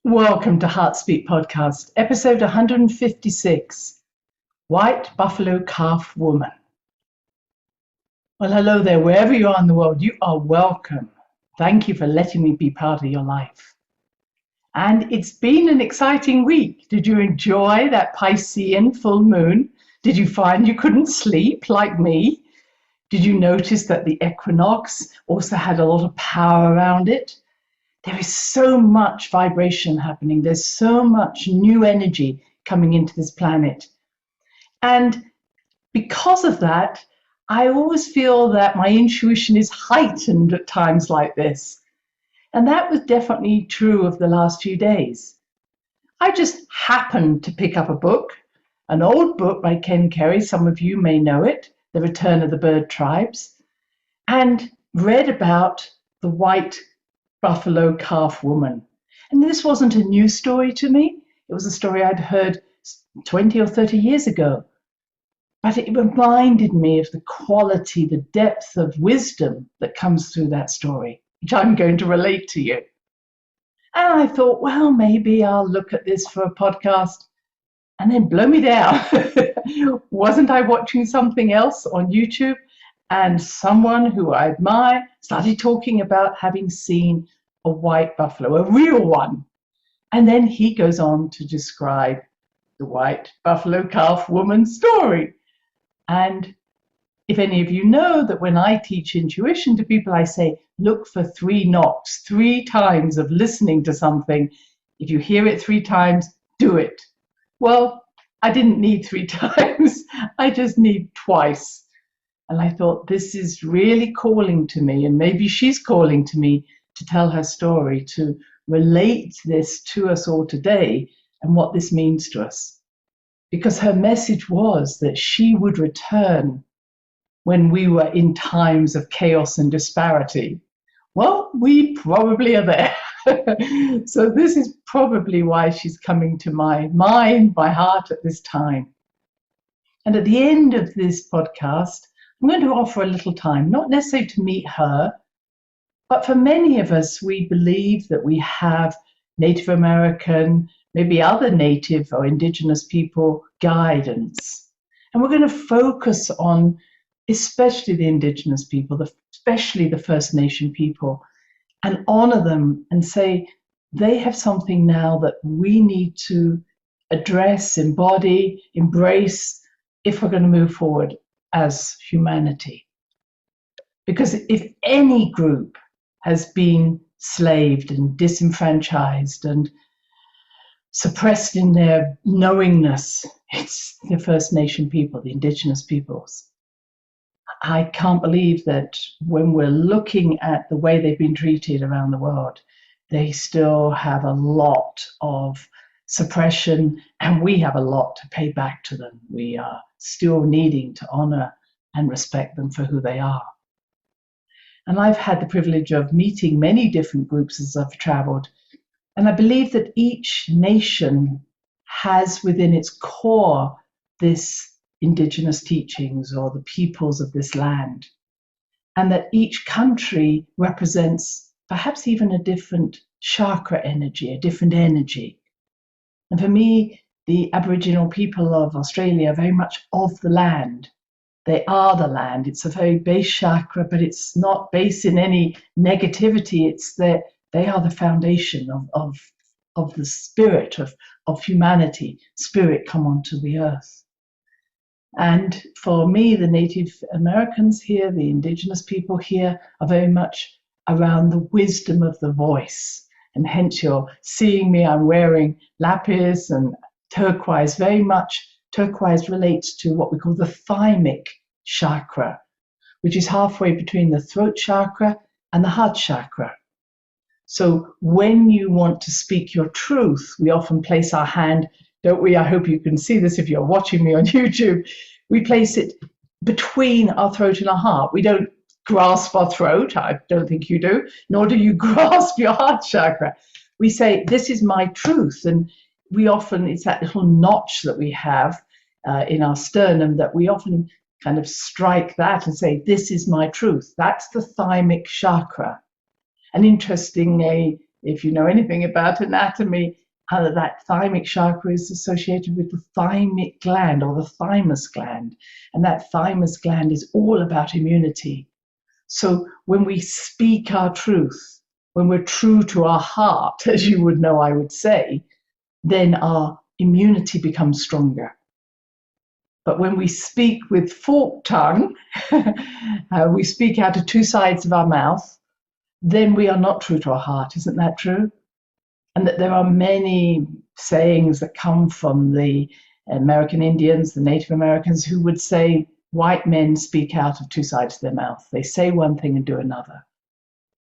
Welcome to Heartspeak Podcast, episode 156, White Buffalo Calf Woman. Well, hello there, wherever you are in the world, you are welcome. Thank you for letting me be part of your life. And it's been an exciting week. Did you enjoy that Piscean full moon? Did you find you couldn't sleep like me? Did you notice that the equinox also had a lot of power around it? There is so much vibration happening. There's so much new energy coming into this planet. And because of that, I always feel that my intuition is heightened at times like this. And that was definitely true of the last few days. I just happened to pick up a book, an old book by Ken Carey. Some of you may know it, The Return of the Bird Tribes, and read about the white buffalo calf woman. And this wasn't a new story to me. It was a story I'd heard 20 or 30 years ago. But it reminded me of the quality, the depth of wisdom that comes through that story, which I'm going to relate to you. And I thought, well, maybe I'll look at this for a podcast, and then blow me down. Wasn't I watching something else on YouTube? And someone who I admire started talking about having seen a white buffalo, a real one. And then he goes on to describe the white buffalo calf woman story. And if any of you know that when I teach intuition to people, I say, look for 3 knocks, 3 times of listening to something. If you hear it 3 times, do it. Well, I didn't need 3 times. I just need twice. And I thought, this is really calling to me, and maybe she's calling to me to tell her story, to relate this to us all today and what this means to us. Because her message was that she would return when we were in times of chaos and disparity. Well, we probably are there. So this is probably why she's coming to my mind, my heart at this time. And at the end of this podcast, I'm going to offer a little time, not necessarily to meet her, but for many of us, we believe that we have Native American, maybe other Native or indigenous people guidance. And we're going to focus on especially the indigenous people, especially the First Nation people, and honor them and say they have something now that we need to address, embody, embrace if we're going to move forward as humanity. Because if any group has been slaved and disenfranchised and suppressed in their knowingness, it's the First Nation people, the indigenous peoples. I can't believe that when we're looking at the way they've been treated around the world, they still have a lot of suppression, and we have a lot to pay back to them. We are still needing to honor and respect them for who they are. And I've had the privilege of meeting many different groups as I've traveled. And I believe that each nation has within its core this indigenous teachings or the peoples of this land. And that each country represents perhaps even a different chakra energy, a different energy. And for me, the Aboriginal people of Australia are very much of the land. They are the land. It's a very base chakra, but it's not based in any negativity. It's that they are the foundation of the spirit of humanity, spirit come onto the earth. And for me, the Native Americans here, the indigenous people here, are very much around the wisdom of the voice. And hence you're seeing me, I'm wearing lapis and turquoise. Very much turquoise relates to what we call the thymic chakra, which is halfway between the throat chakra and the heart chakra. So when you want to speak your truth, we often place our hand, don't we? I hope you can see this if you're watching me on YouTube. We place it between our throat and our heart. We don't grasp our throat. I don't think you do, nor do you grasp your heart chakra. We say, this is my truth. And we often, it's that little notch that we have in our sternum that we often kind of strike that and say, this is my truth. That's the thymic chakra. And interestingly, if you know anything about anatomy, that thymic chakra is associated with the thymic gland or the thymus gland. And that thymus gland is all about immunity. So when we speak our truth, when we're true to our heart, as you would know, I would say, then our immunity becomes stronger. But when we speak with forked tongue, we speak out of two sides of our mouth, then we are not true to our heart. Isn't that true? And that there are many sayings that come from the American Indians, the Native Americans, who would say white men speak out of two sides of their mouth. They say one thing and do another.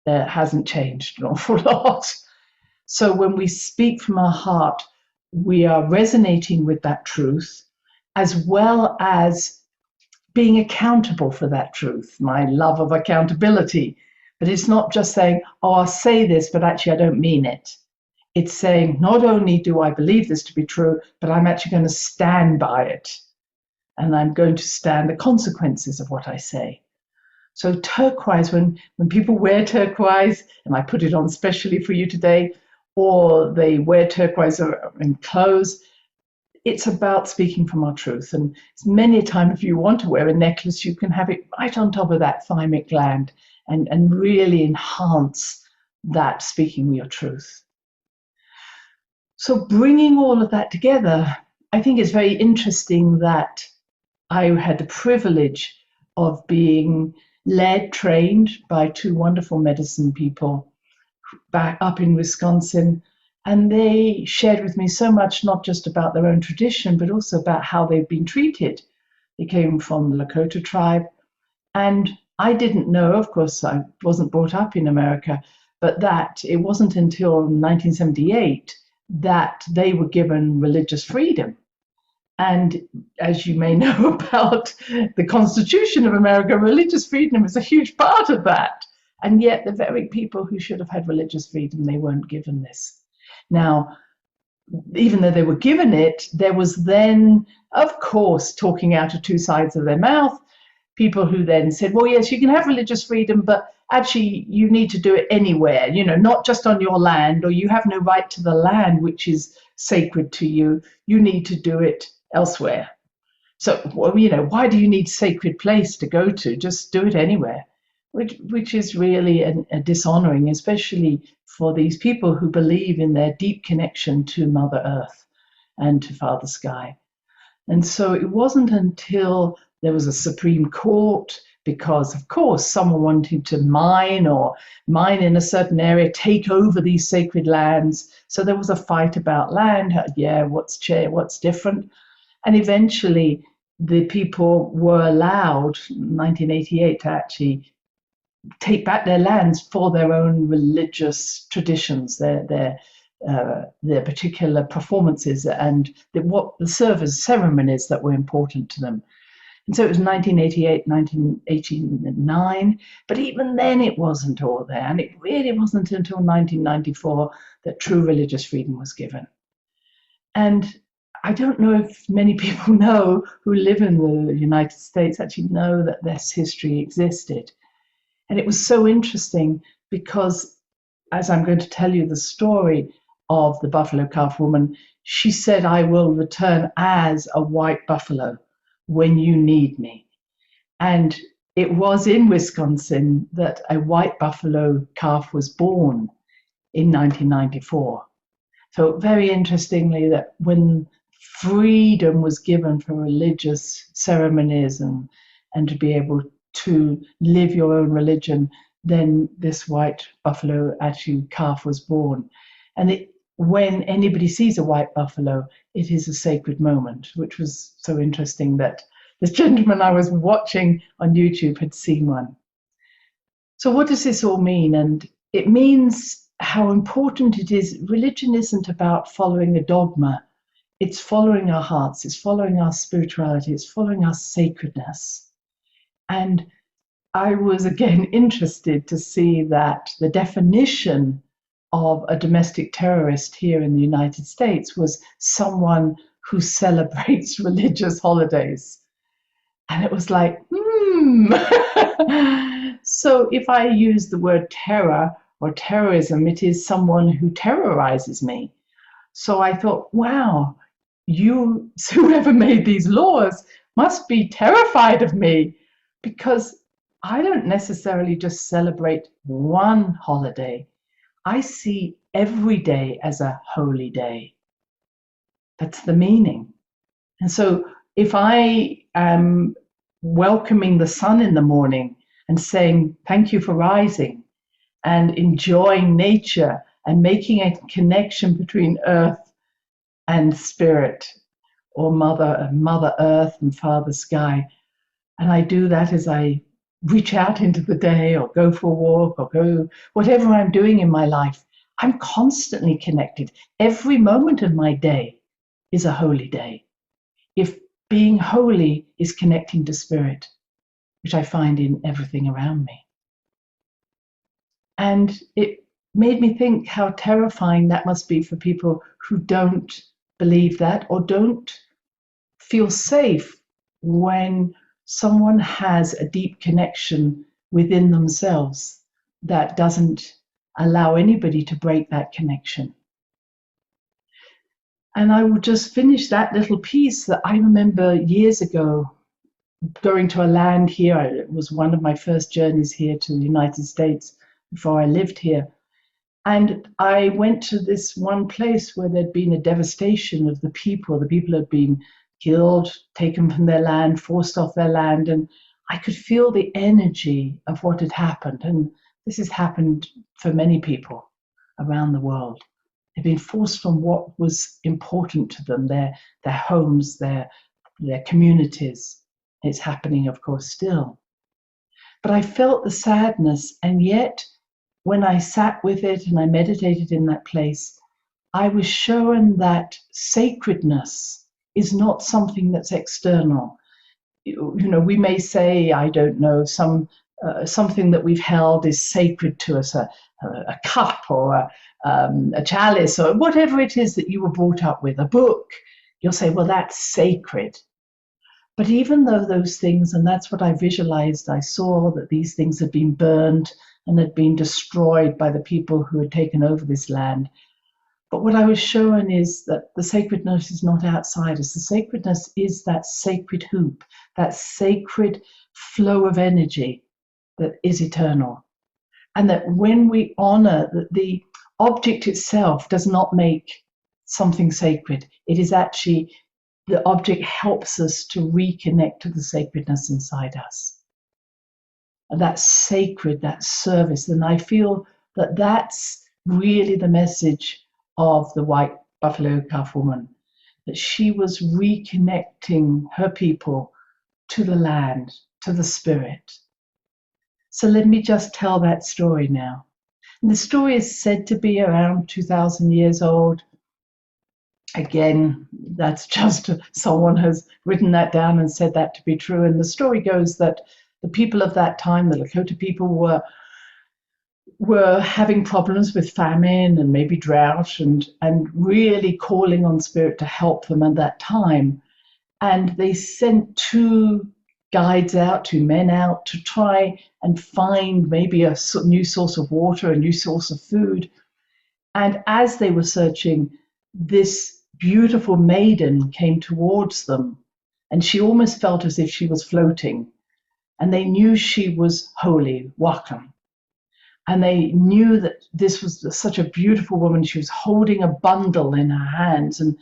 That hasn't changed an awful lot. So when we speak from our heart, we are resonating with that truth, as well as being accountable for that truth. My love of accountability. But it's not just saying, oh, I'll say this, but actually I don't mean it. It's saying, not only do I believe this to be true, but I'm actually going to stand by it. And I'm going to stand the consequences of what I say. So turquoise, when people wear turquoise, and I put it on specially for you today, or they wear turquoise in clothes, it's about speaking from our truth. And many a time, if you want to wear a necklace, you can have it right on top of that thymic gland and really enhance that speaking your truth. So bringing all of that together, I think it's very interesting that I had the privilege of being led, trained by two wonderful medicine people back up in Wisconsin. And they shared with me so much, not just about their own tradition, but also about how they've been treated. They came from the Lakota tribe. And I didn't know, of course, I wasn't brought up in America, but that it wasn't until 1978 that they were given religious freedom. And as you may know about the Constitution of America, religious freedom is a huge part of that. And yet the very people who should have had religious freedom, they weren't given this. Now, even though they were given it, there was then, of course, talking out of two sides of their mouth, people who then said, well, yes, you can have religious freedom, but actually you need to do it anywhere, not just on your land, or you have no right to the land which is sacred to you. You need to do it elsewhere. So, why do you need sacred place to go to? Just do it anywhere, which is really a dishonoring, especially for these people who believe in their deep connection to Mother Earth and to Father Sky. And so it wasn't until there was a Supreme Court, because, of course, someone wanted to mine in a certain area, take over these sacred lands. So there was a fight about land. What's different? And eventually the people were allowed, in 1988, to actually take back their lands for their own religious traditions, their particular performances, and the service ceremonies that were important to them. And so it was 1988, 1989, but even then it wasn't all there. And it really wasn't until 1994 that true religious freedom was given. And I don't know if many people know who live in the United States actually know that this history existed. And it was so interesting because, as I'm going to tell you the story of the buffalo calf woman, she said, I will return as a white buffalo when you need me. And it was in Wisconsin that a white buffalo calf was born in 1994. So very interestingly, that when freedom was given for religious ceremonies and to be able to live your own religion, then this white buffalo actually calf was born. And when anybody sees a white buffalo, it is a sacred moment, which was so interesting that this gentleman I was watching on YouTube had seen one. So what does this all mean? And it means how important it is. Religion isn't about following a dogma. It's following our hearts. It's following our spirituality. It's following our sacredness. And I was again interested to see that the definition of a domestic terrorist here in the United States was someone who celebrates religious holidays. And it was like, So if I use the word terror, or terrorism. It is someone who terrorizes me. So I thought, wow, whoever made these laws must be terrified of me, because I don't necessarily just celebrate one holiday. I see every day as a holy day. That's the meaning. And so if I am welcoming the sun in the morning and saying, thank you for rising, and enjoying nature and making a connection between earth and spirit, or mother earth and father sky, and I do that as I reach out into the day or go for a walk or go whatever I'm doing in my life, I'm constantly connected. Every moment of my day is a holy day. If being holy is connecting to spirit, which I find in everything around me. And it made me think how terrifying that must be for people who don't believe that or don't feel safe when someone has a deep connection within themselves that doesn't allow anybody to break that connection. And I will just finish that little piece that I remember years ago going to a land here. It was one of my first journeys here to the United States before I lived here. And I went to this one place where there'd been a devastation of the people. The people had been killed, taken from their land, forced off their land. And I could feel the energy of what had happened. And this has happened for many people around the world. They've been forced from what was important to them, their homes, their communities. It's happening, of course, still. But I felt the sadness, and yet when I sat with it and I meditated in that place, I was shown that sacredness is not something that's external. You know, we may say, I don't know, something that we've held is sacred to us, a cup or a chalice or whatever it is that you were brought up with, a book. You'll say, well, that's sacred. But even though those things, and that's what I visualized, I saw that these things had been burned and had been destroyed by the people who had taken over this land. But what I was shown is that the sacredness is not outside us. The sacredness is that sacred hoop, that sacred flow of energy that is eternal. And that when we honor that the object itself does not make something sacred, it is actually the object helps us to reconnect to the sacredness inside us. And that's sacred, that service. And I feel that that's really the message of the white buffalo calf woman, that she was reconnecting her people to the land, to the spirit. So let me just tell that story now. And the story is said to be around 2,000 years old. Again, that's just someone has written that down and said that to be true. And the story goes that the people of that time, the Lakota people, were having problems with famine and maybe drought and really calling on spirit to help them at that time. And they sent two guides out, two men out, to try and find maybe a new source of water, a new source of food. And as they were searching, this beautiful maiden came towards them, and she almost felt as if she was floating. And they knew she was holy, Wakam. And they knew that this was such a beautiful woman. She was holding a bundle in her hands. And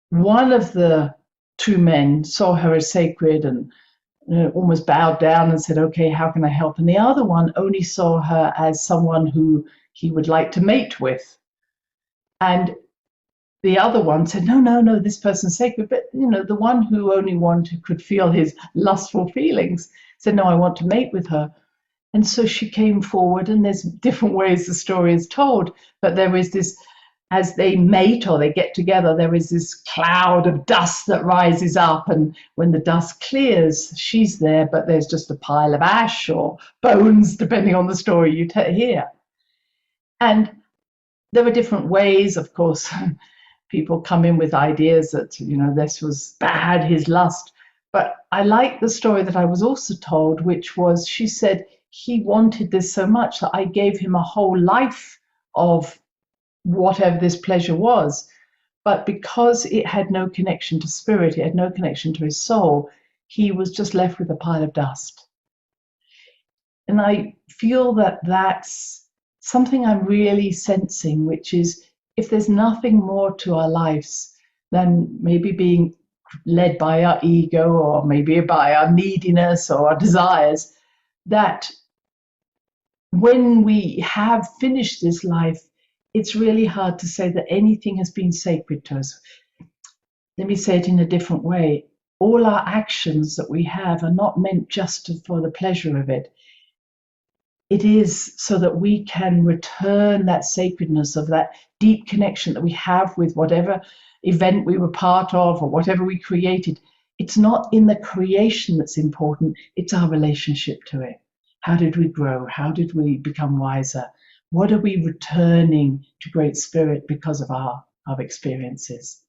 one of the two men saw her as sacred and almost bowed down and said, okay, how can I help? And the other one only saw her as someone who he would like to mate with. And the other one said, no, this person's sacred. But, the one who could feel his lustful feelings said, no, I want to mate with her. And so she came forward, and there's different ways the story is told, but there is this, as they mate or they get together, there is this cloud of dust that rises up, and when the dust clears, she's there, but there's just a pile of ash or bones, depending on the story you hear. And there were different ways, of course. People come in with ideas that, this was bad, his lust. But I like the story that I was also told, which was, she said, he wanted this so much that I gave him a whole life of whatever this pleasure was. But because it had no connection to spirit, it had no connection to his soul, he was just left with a pile of dust. And I feel that that's something I'm really sensing, which is if there's nothing more to our lives than maybe being led by our ego or maybe by our neediness or our desires, that when we have finished this life, it's really hard to say that anything has been sacred to us. Let me say it in a different way. All our actions that we have are not meant just for the pleasure of it. It is so that we can return that sacredness of that deep connection that we have with whatever event we were part of or whatever we created. It's not in the creation that's important, it's our relationship to it. How did we grow? How did we become wiser? What are we returning to Great Spirit because of our experiences?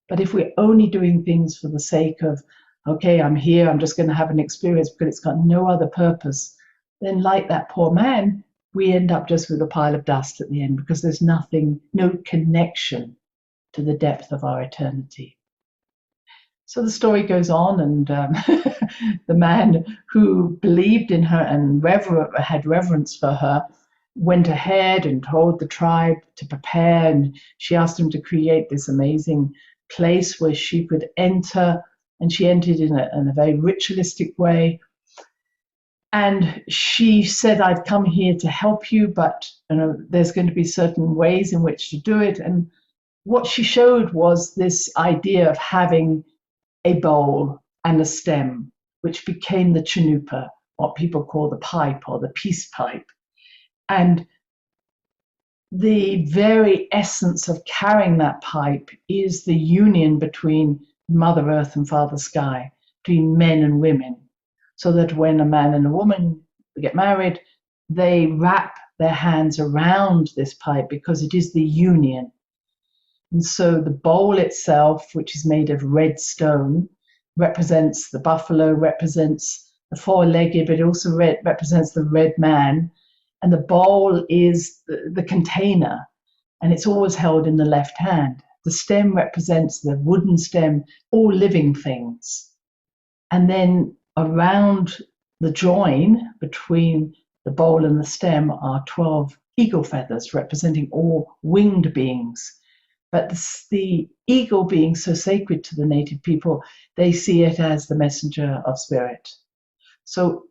But if we're only doing things for the sake of, okay, I'm here, I'm just going to have an experience because it's got no other purpose, then like that poor man, we end up just with a pile of dust at the end because there's nothing, no connection to the depth of our eternity. So the story goes on, and the man who believed in her and had reverence for her went ahead and told the tribe to prepare, and she asked him to create this amazing place where she could enter, and she entered in a very ritualistic way. And she said, I've come here to help you, but there's going to be certain ways in which to do it. And what she showed was this idea of having a bowl and a stem, which became the chanupa, what people call the pipe or the peace pipe. And the very essence of carrying that pipe is the union between Mother Earth and Father Sky, between men and women, so that when a man and a woman get married, they wrap their hands around this pipe because it is the union. And so the bowl itself, which is made of red stone, represents the buffalo, represents the four-legged, but it also represents the red man. And the bowl is the container, and it's always held in the left hand. The stem represents the wooden stem, all living things. And then around the join between the bowl and the stem are 12 eagle feathers representing all winged beings. But the eagle being so sacred to the native people, they see it as the messenger of spirit. So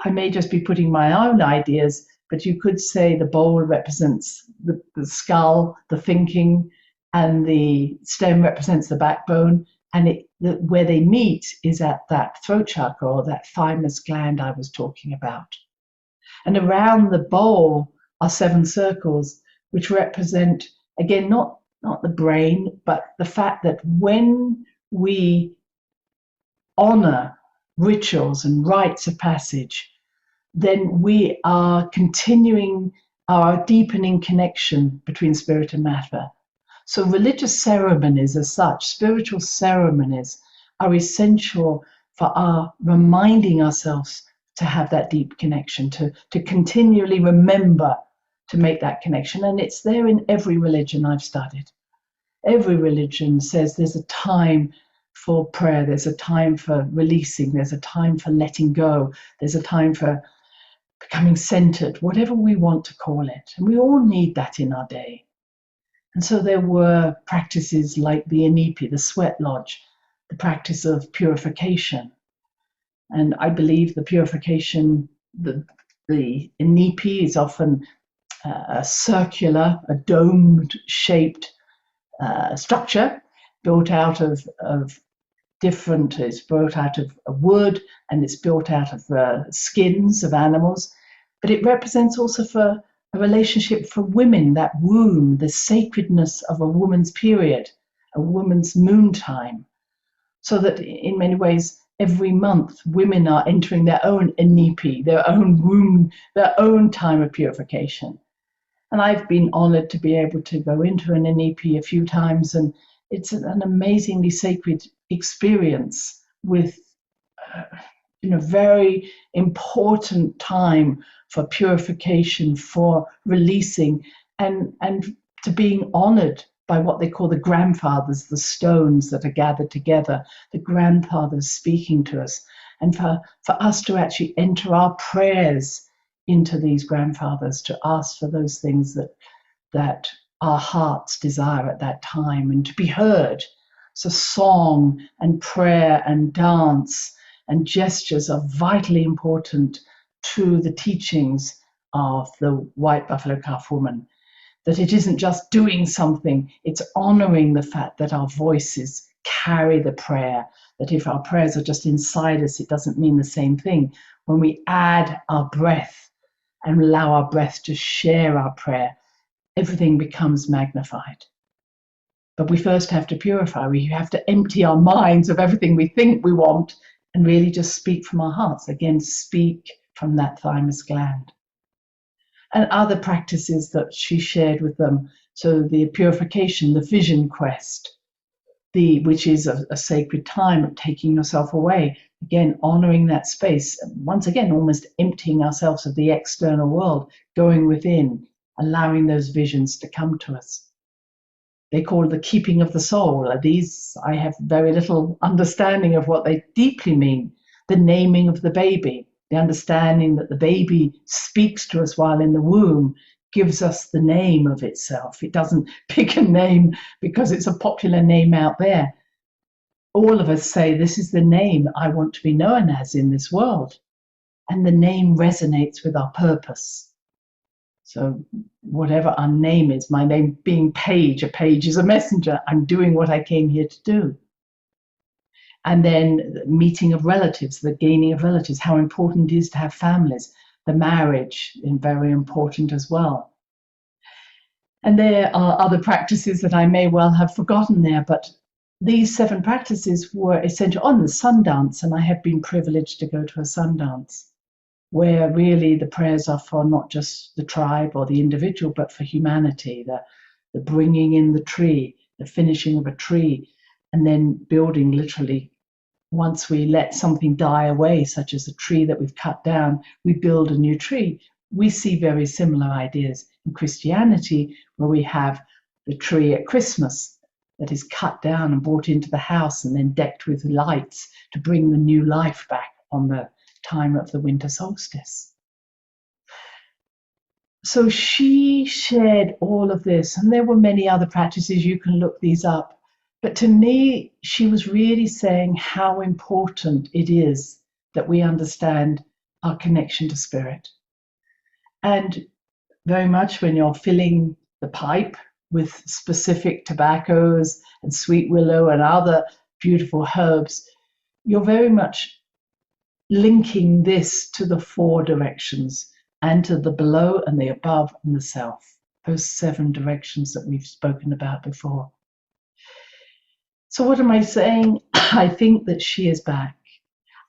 I may just be putting my own ideas, but you could say the bowl represents the skull, the thinking, and the stem represents the backbone. And where they meet is at that throat chakra, or that thymus gland I was talking about. And around the bowl are 7 circles, which represent, again, not the brain, but the fact that when we honor rituals and rites of passage, then we are continuing our deepening connection between spirit and matter. So religious ceremonies as such, spiritual ceremonies, are essential for our reminding ourselves to have that deep connection, to continually remember to make that connection. And it's there in every religion I've studied. Every religion says there's a time for prayer, there's a time for releasing, there's a time for letting go, there's a time for becoming centered, whatever we want to call it. And we all need that in our day. And so there were practices like the inipi, the sweat lodge, the practice of purification. And I believe the purification, the inipi is often a circular, a domed shaped structure built out of different, it's built out of wood, and it's built out of skins of animals. But it represents also for a relationship for women, that womb, the sacredness of a woman's period, a woman's moon time. So that in many ways, every month, women are entering their own inipi, their own womb, their own time of purification. And I've been honored to be able to go into an inipi a few times, and it's an amazingly sacred experience with very important time for purification, for releasing, and to being honored by what they call the grandfathers, the stones that are gathered together, the grandfathers speaking to us, and for us to actually enter our prayers into these grandfathers, to ask for those things that our hearts desire at that time, and to be heard. So song and prayer and dance and gestures are vitally important to the teachings of the white buffalo calf woman. That it isn't just doing something, it's honoring the fact that our voices carry the prayer, that if our prayers are just inside us, it doesn't mean the same thing. When we add our breath and allow our breath to share our prayer, everything becomes magnified. But we first have to purify. We have to empty our minds of everything we think we want and really just speak from our hearts. Again, speak from that thymus gland. And other practices that she shared with them. So the purification, the vision quest, which is a sacred time of taking yourself away. Again, honoring that space. Once again, almost emptying ourselves of the external world, going within, allowing those visions to come to us. They call it the keeping of the soul. These, I have very little understanding of what they deeply mean. The naming of the baby, the understanding that the baby speaks to us while in the womb, gives us the name of itself. It doesn't pick a name because it's a popular name out there. All of us say, this is the name I want to be known as in this world. And the name resonates with our purpose. So whatever our name is, my name being Paige, a page is a messenger. I'm doing what I came here to do. And then the meeting of relatives, the gaining of relatives, how important it is to have families, the marriage, is very important as well. And there are other practices that I may well have forgotten there, but these 7 practices were essential on the sun dance, and I have been privileged to go to a sun dance, where really the prayers are for not just the tribe or the individual, but for humanity, the bringing in the tree, the finishing of a tree, and then building literally. Once we let something die away, such as a tree that we've cut down, we build a new tree. We see very similar ideas in Christianity, where we have the tree at Christmas that is cut down and brought into the house and then decked with lights to bring the new life back on the time of the winter solstice. So she shared all of this, and there were many other practices. You can look these up. But to me, she was really saying how important it is that we understand our connection to spirit. And very much when you're filling the pipe with specific tobaccos and sweet willow and other beautiful herbs, you're very much linking this to the 4 directions and to the below and the above and the self, those 7 directions that we've spoken about before. So what am I saying? I think that she is back.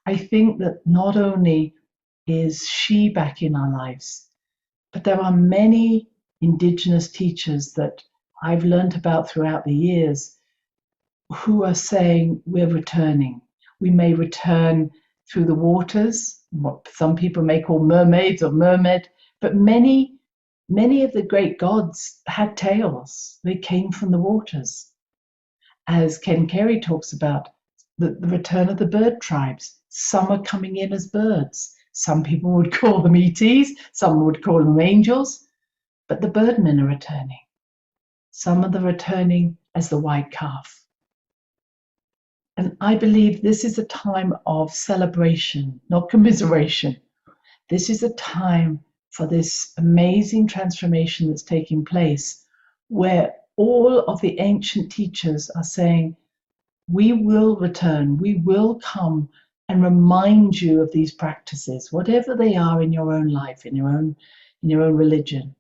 I think that not only is she back in our lives, but there are many indigenous teachers that I've learned about throughout the years who are saying we're returning. We may return through the waters, what some people may call mermaids or mermaid, but many of the great gods had tails. They came from the waters. As Ken Carey talks about, the return of the bird tribes. Some are coming in as birds. Some people would call them ETs, some would call them angels, but the birdmen are returning. Some of them are returning as the white calf. And I believe this is a time of celebration, not commiseration. This is a time for this amazing transformation that's taking place, where all of the ancient teachers are saying, we will return, we will come and remind you of these practices, whatever they are in your own life, in your own religion.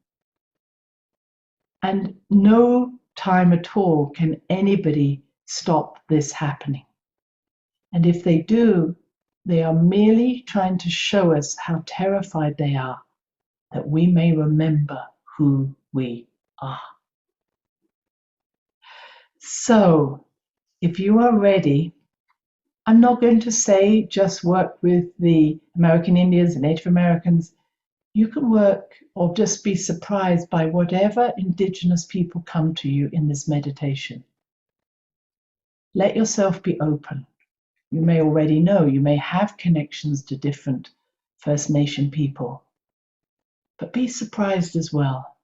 And no time at all can anybody stop this happening. And if they do, they are merely trying to show us how terrified they are, that we may remember who we are. So, if you are ready, I'm not going to say just work with the American Indians and Native Americans. You can work or just be surprised by whatever indigenous people come to you in this meditation. Let yourself be open. You may already know, you may have connections to different First Nation people, but be surprised as well.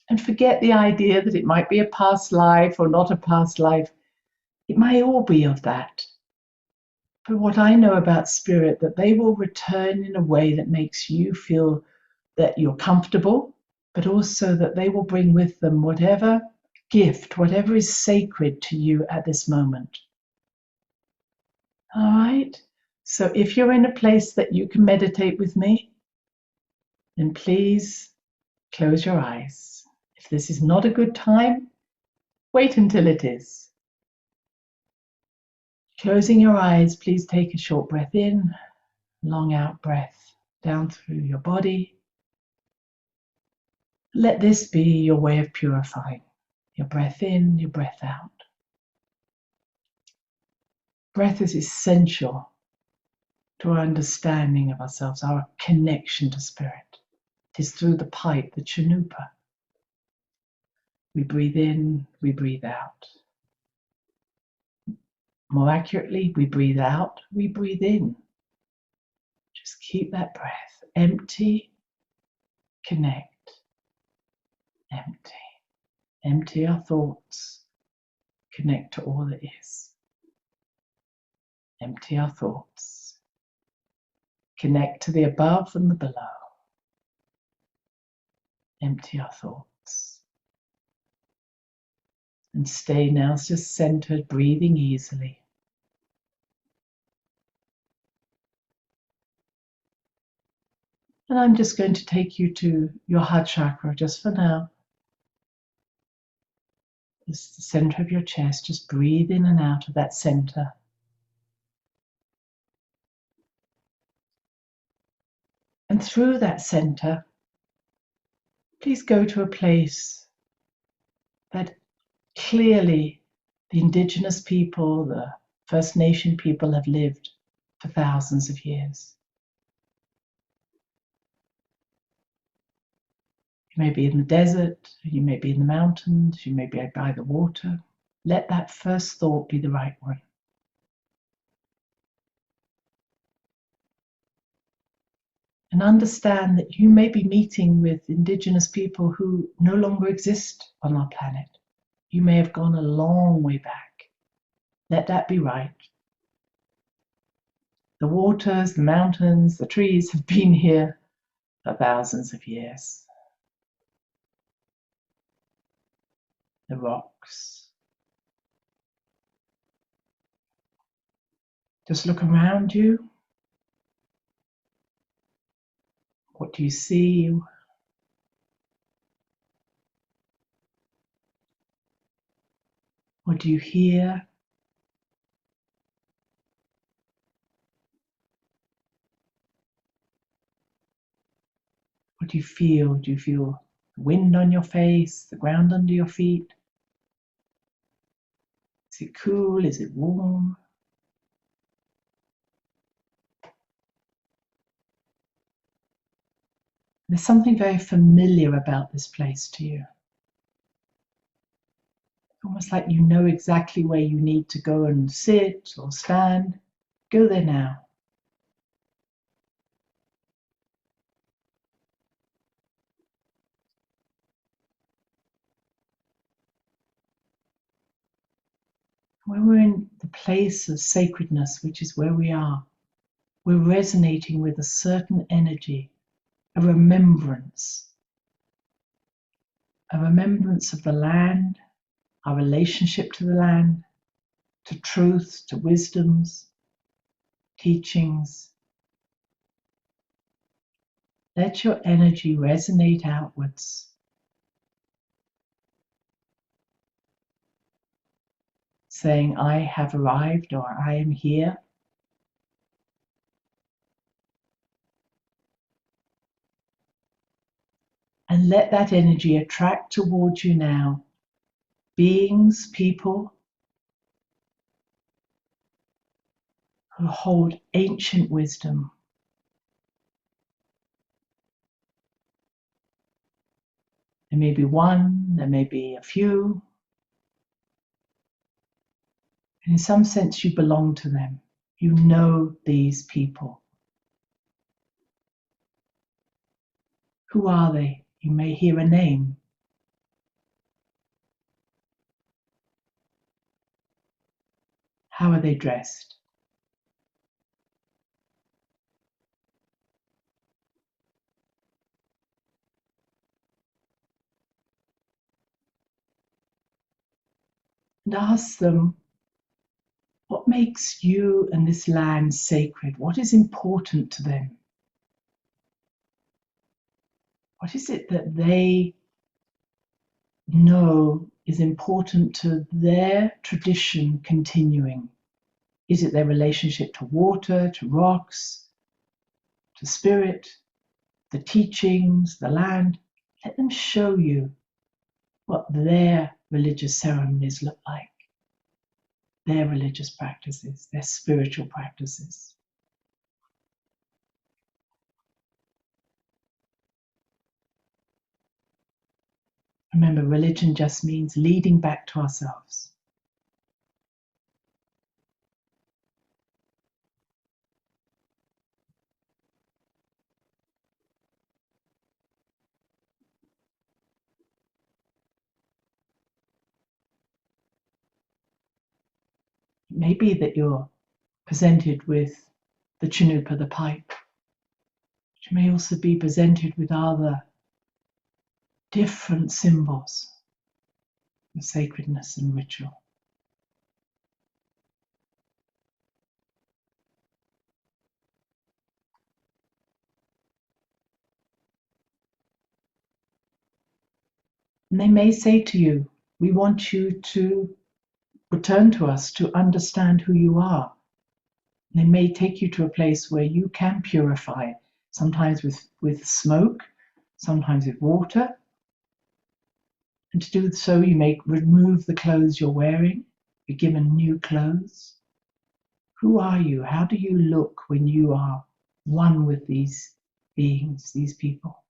And forget the idea that it might be a past life or not a past life. It may all be of that. But what I know about spirit, that they will return in a way that makes you feel that you're comfortable, but also that they will bring with them whatever gift, whatever is sacred to you at this moment. All right? So if you're in a place that you can meditate with me, then please close your eyes. If this is not a good time, wait until it is. Closing your eyes, please take a short breath in, long out breath down through your body. Let this be your way of purifying. Your breath in, your breath out. Breath is essential to our understanding of ourselves, our connection to spirit. It is through the pipe, the chanupa. We breathe in, we breathe out. More accurately, we breathe out, we breathe in. Just keep that breath. Empty, connect, empty. Empty our thoughts, connect to all that is. Empty our thoughts, connect to the above and the below. Empty our thoughts. And stay now just centered, breathing easily. And I'm just going to take you to your heart chakra just for now. It's the center of your chest. Just breathe in and out of that center. And through that center, please go to a place that clearly the indigenous people, the First Nation people have lived for thousands of years. You may be in the desert, you may be in the mountains, you may be by the water. Let that first thought be the right one. And understand that you may be meeting with indigenous people who no longer exist on our planet. You may have gone a long way back. Let that be right. The waters, the mountains, the trees have been here for thousands of years. The rocks. Just look around you. What do you see? What do you hear? What do you feel? Do you feel the wind on your face, the ground under your feet? Is it cool? Is it warm? There's something very familiar about this place to you. Almost like you know exactly where you need to go and sit or stand. Go there now. When we're in the place of sacredness, which is where we are, we're resonating with a certain energy, a remembrance of the land, our relationship to the land, to truths, to wisdoms, teachings. Let your energy resonate outwards. Saying, I have arrived, or I am here. And let that energy attract towards you now beings, people who hold ancient wisdom. There may be one, there may be a few. And in some sense, you belong to them. You know these people. Who are they? You may hear a name. How are they dressed? And ask them, what makes you and this land sacred? What is important to them? What is it that they know is important to their tradition continuing? Is it their relationship to water, to rocks, to spirit, the teachings, the land? Let them show you what their religious ceremonies look like, their religious practices, their spiritual practices. Remember, religion just means leading back to ourselves. It may be that you're presented with the Chanupa, the pipe, which may also be presented with other different symbols of sacredness and ritual. And they may say to you, we want you to return to us to understand who you are. They may take you to a place where you can purify, sometimes with smoke, sometimes with water. And to do so, you may remove the clothes you're wearing, be given new clothes. Who are you? How do you look when you are one with these beings, these people?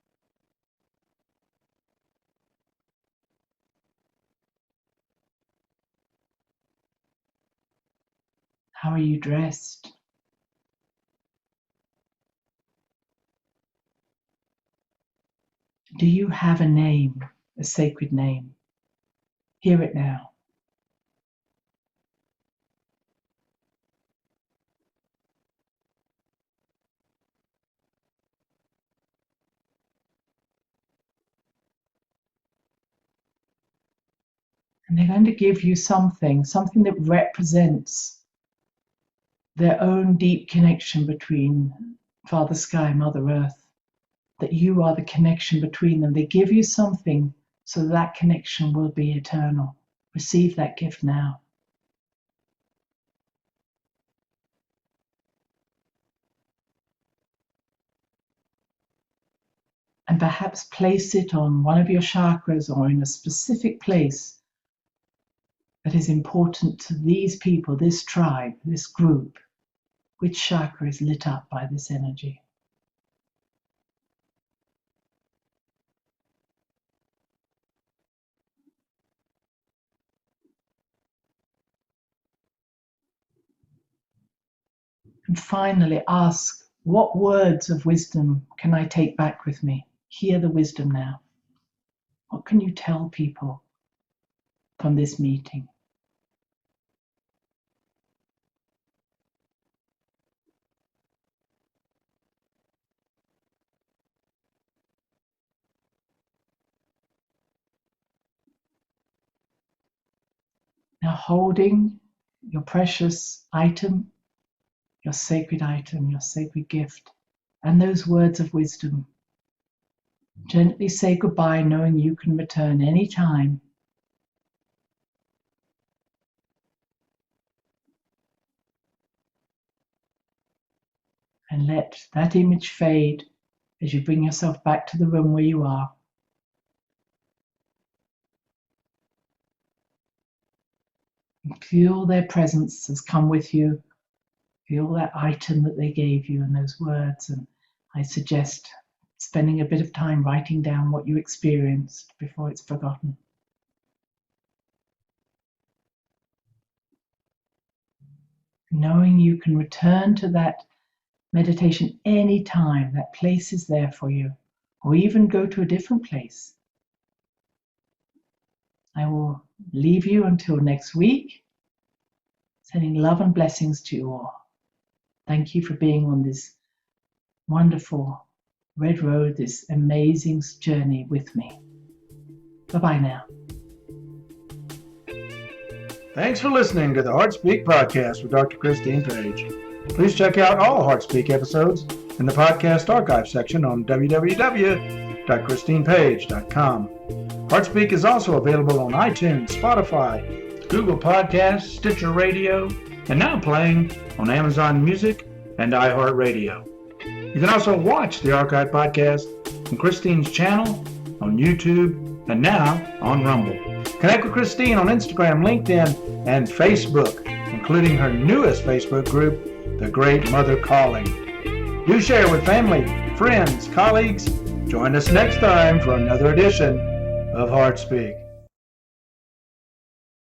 How are you dressed? Do you have a name, a sacred name? Hear it now. And they're going to give you something that represents their own deep connection between Father Sky, Mother Earth, that you are the connection between them. They give you something so that connection will be eternal. Receive that gift now. And perhaps place it on one of your chakras or in a specific place that is important to these people, this tribe, this group. Which chakra is lit up by this energy? And finally, ask, what words of wisdom can I take back with me? Hear the wisdom now. What can you tell people from this meeting? Now, holding your precious item, your sacred gift, and those words of wisdom, gently say goodbye, knowing you can return any time. And let that image fade as you bring yourself back to the room where you are. And feel their presence has come with you Feel that item that they gave you and those words. And I suggest spending a bit of time writing down what you experienced before it's forgotten. Knowing you can return to that meditation anytime, that place is there for you, or even go to a different place. I will leave you until next week, sending love and blessings to you all. Thank you for being on this wonderful red road, this amazing journey with me. Bye-bye now. Thanks for listening to the HeartSpeak podcast with Dr. Christine Page. Please check out all HeartSpeak episodes in the podcast archive section on www.christinepage.com. HeartSpeak is also available on iTunes, Spotify, Google Podcasts, Sticher Radio, and now playing on Amazon Music and iHeart Radio. You can also watch the archive podcast on Christine's channel, on YouTube, and now on Rumble. Connect with Christine on Instagram, LinkedIn, and Facebook, including her newest Facebook group, The Great Mother Calling. Do share with family, friends, colleagues. Join us next time for another edition of HeartSpeak.